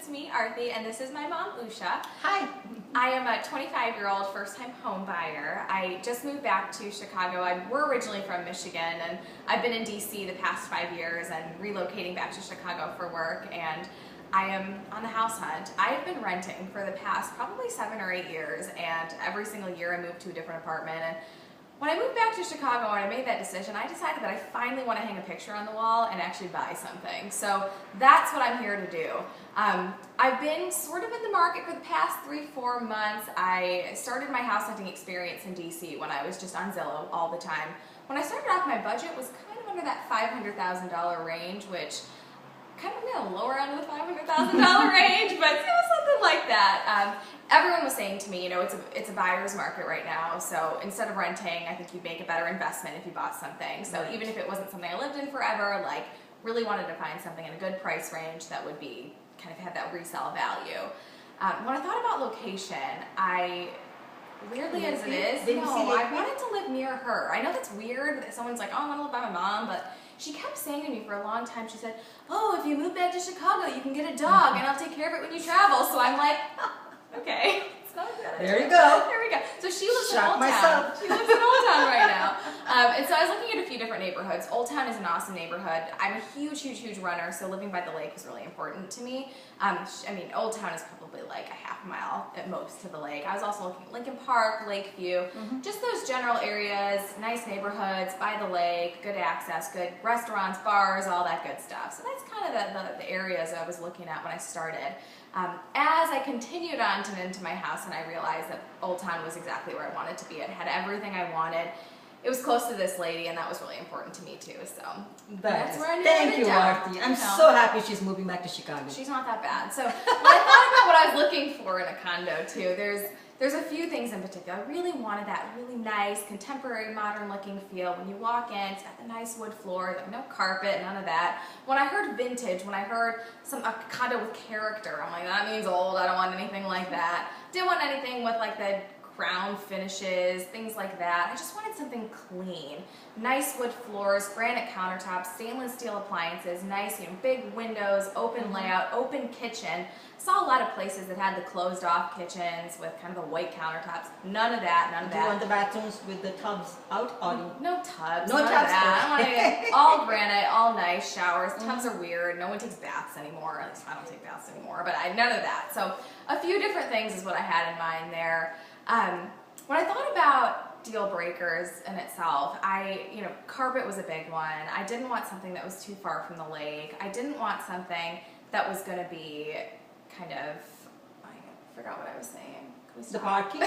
to meet Arthi, and this is my mom, Usha. Hi. I am a 25-year-old first-time home buyer. I just moved back to Chicago. We're originally from Michigan, and I've been in DC the past 5 years and relocating back to Chicago for work, and I am on the house hunt. I've been renting for the past probably 7 or 8 years, and every single year I move to a different apartment. And when I moved back to Chicago and I made that decision, I decided that I finally want to hang a picture on the wall and actually buy something. So that's what I'm here to do. I've been sort of in the market for the past 3-4 months. I started my house hunting experience in DC when I was just on Zillow all the time. When I started off, my budget was kind of under that $500,000 range, which kind of in the lower end of the $500,000 range, but it was something like that. Everyone was saying to me, you know, it's a buyer's market right now, so instead of renting, I think you'd make a better investment if you bought something. So Right. even if it wasn't something I lived in forever, like really wanted to find something in a good price range that would be kind of have that resale value. When I thought about location, weirdly as it is, I wanted to live near her. I know that's weird that someone's like, oh, I want to live by my mom, but she kept saying to me for a long time, she said, oh, if you move back to Chicago, you can get a dog and I'll take care of it when you travel. So I'm like, okay. It's not a good idea. There you go. There we go. So she lives in Shock Old myself. Town. She lives in Old Town right now. And so I was looking at a few different neighborhoods. Old Town is an awesome neighborhood. I'm a huge runner, so living by the lake was really important to me. I mean, Old Town is probably like a half mile at most to the lake. I was also looking at Lincoln Park, Lakeview, just those general areas, nice neighborhoods, by the lake, good access, good restaurants, bars, all that good stuff. So that's kind of the areas I was looking at when I started. As I continued on into my house, and I realized that Old Town was exactly where I wanted to be. It had everything I wanted. It was close to this lady, and that was really important to me too. So that's where I Thank you, Arthi. I'm so happy she's moving back to Chicago. She's not that bad. So when I thought about what I was looking for in a condo too, there's a few things in particular. I really wanted that really nice, contemporary, modern-looking feel. When you walk in, it's got the nice wood floor, like no carpet, none of that. When I heard vintage, when I heard a condo with character, I'm like, that means old. I don't want anything like that. Didn't want anything with like the crown finishes, things like that. I just wanted something clean. Nice wood floors, granite countertops, stainless steel appliances, nice, big windows, open layout, open kitchen. Saw a lot of places that had the closed off kitchens with kind of the white countertops. None of that, Do you want the bathrooms with the tubs out or no tubs. No none tubs. of that. I don't want any, all granite, all nice showers. Tubs are weird. No one takes baths anymore. At least I don't take baths anymore, but none of that. So a few different things is what I had in mind there. When I thought about deal breakers in itself, carpet was a big one. I didn't want something that was too far from the lake. I didn't want something that was going to be kind of, I forgot what I was saying. the parking?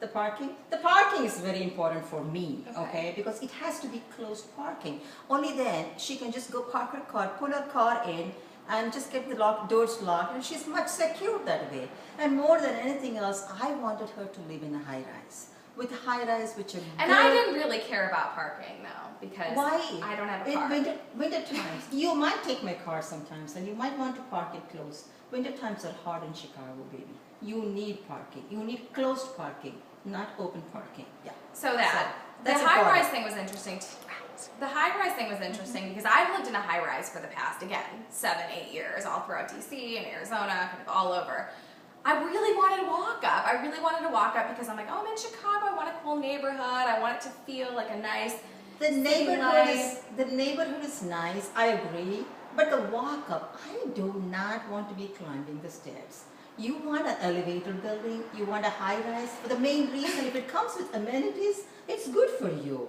The parking? The parking is very important for me, okay? Because it has to be closed parking. Only then she can just go park her car, pull her car in, and just get the doors locked, and she's much secure that way. And more than anything else, I wanted her to live in a high-rise. With high-rise, which are And I didn't really care about parking, though, because I don't have a car. In winter times, you might take my car sometimes, and you might want to park it close. Winter times are hard in Chicago, baby. You need parking. You need closed parking, not open parking. Yeah. So the high-rise thing was interesting. The high-rise thing was interesting because I've lived in a high-rise for the past, again, 7-8 years, all throughout DC and Arizona, kind of all over. I really wanted to walk up. I really wanted to walk up because I'm like, oh, I'm in Chicago. I want a cool neighborhood. I want it to feel like a nice The neighborhood is nice. I agree. But the walk up, I do not want to be climbing the stairs. You want an elevator building. You want a high-rise. For the main reason, if it comes with amenities, it's good for you.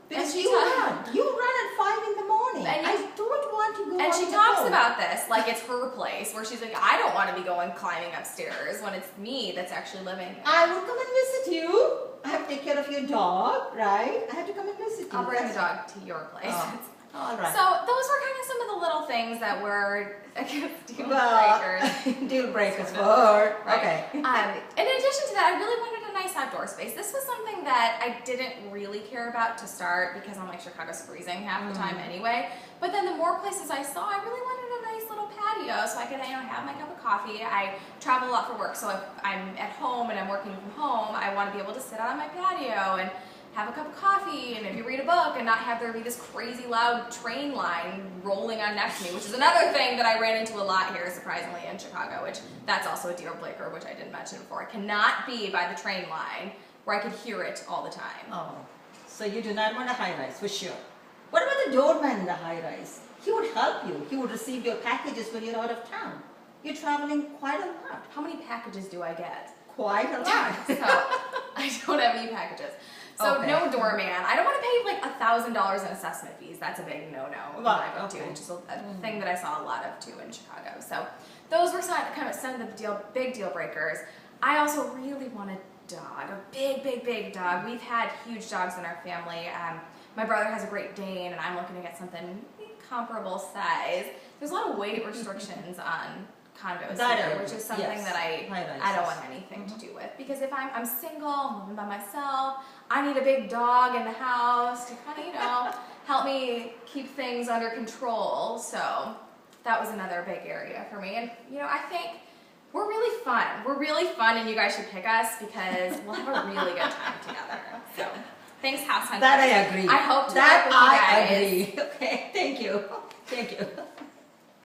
Because you run at 5 in the morning. And I don't want to go. And she talks about this like it's her place, where she's like, I don't want to be climbing upstairs when it's me that's actually living there. I will come and visit you. I have to take care of your dog, right? I have to come and visit you. I'll bring the dog to your place. Oh, all right. So those were kind of some of the little things that were deal breakers. Deal breakers for her. Right. Okay. In addition to that, I really wanted a nice outdoor space. This was something that I didn't really care about to start because I'm like, Chicago's freezing half the time anyway. But then the more places I saw, I really wanted a nice little patio so I could have my cup of coffee. I travel a lot for work, so if I'm at home and I'm working from home, I want to be able to sit out on my patio and have a cup of coffee and maybe read a book and not have there be this crazy loud train line rolling on next to me, which is another thing that I ran into a lot here, surprisingly, in Chicago, which that's also a deal breaker, which I didn't mention before. I cannot be by the train line where I could hear it all the time. Oh, so you do not want a high rise, for sure. What about the doorman in the high rise? He would help you. He would receive your packages when you're out of town. You're traveling quite a lot. How many packages do I get? Quite a lot. So I don't have any packages. So Okay. no doorman. I don't want to pay like $1,000 in assessment fees. That's a big no-no. Well, I would do, okay. which is a thing that I saw a lot of too in Chicago. So those were kind of some of the big deal breakers. I also really want a dog, a big dog. We've had huge dogs in our family. My brother has a Great Dane, and I'm looking to get something comparable size. There's a lot of weight restrictions on condos here, which is something that I don't want anything to do with. Because if I'm single, I'm living by myself, I need a big dog in the house to kind of, help me keep things under control. So that was another big area for me. And, I think we're really fun. We're really fun, and you guys should pick us because we'll have a really good time together. So thanks, House Hunters. That I agree. I hope to work with you guys. I agree. Okay, thank you. Thank you.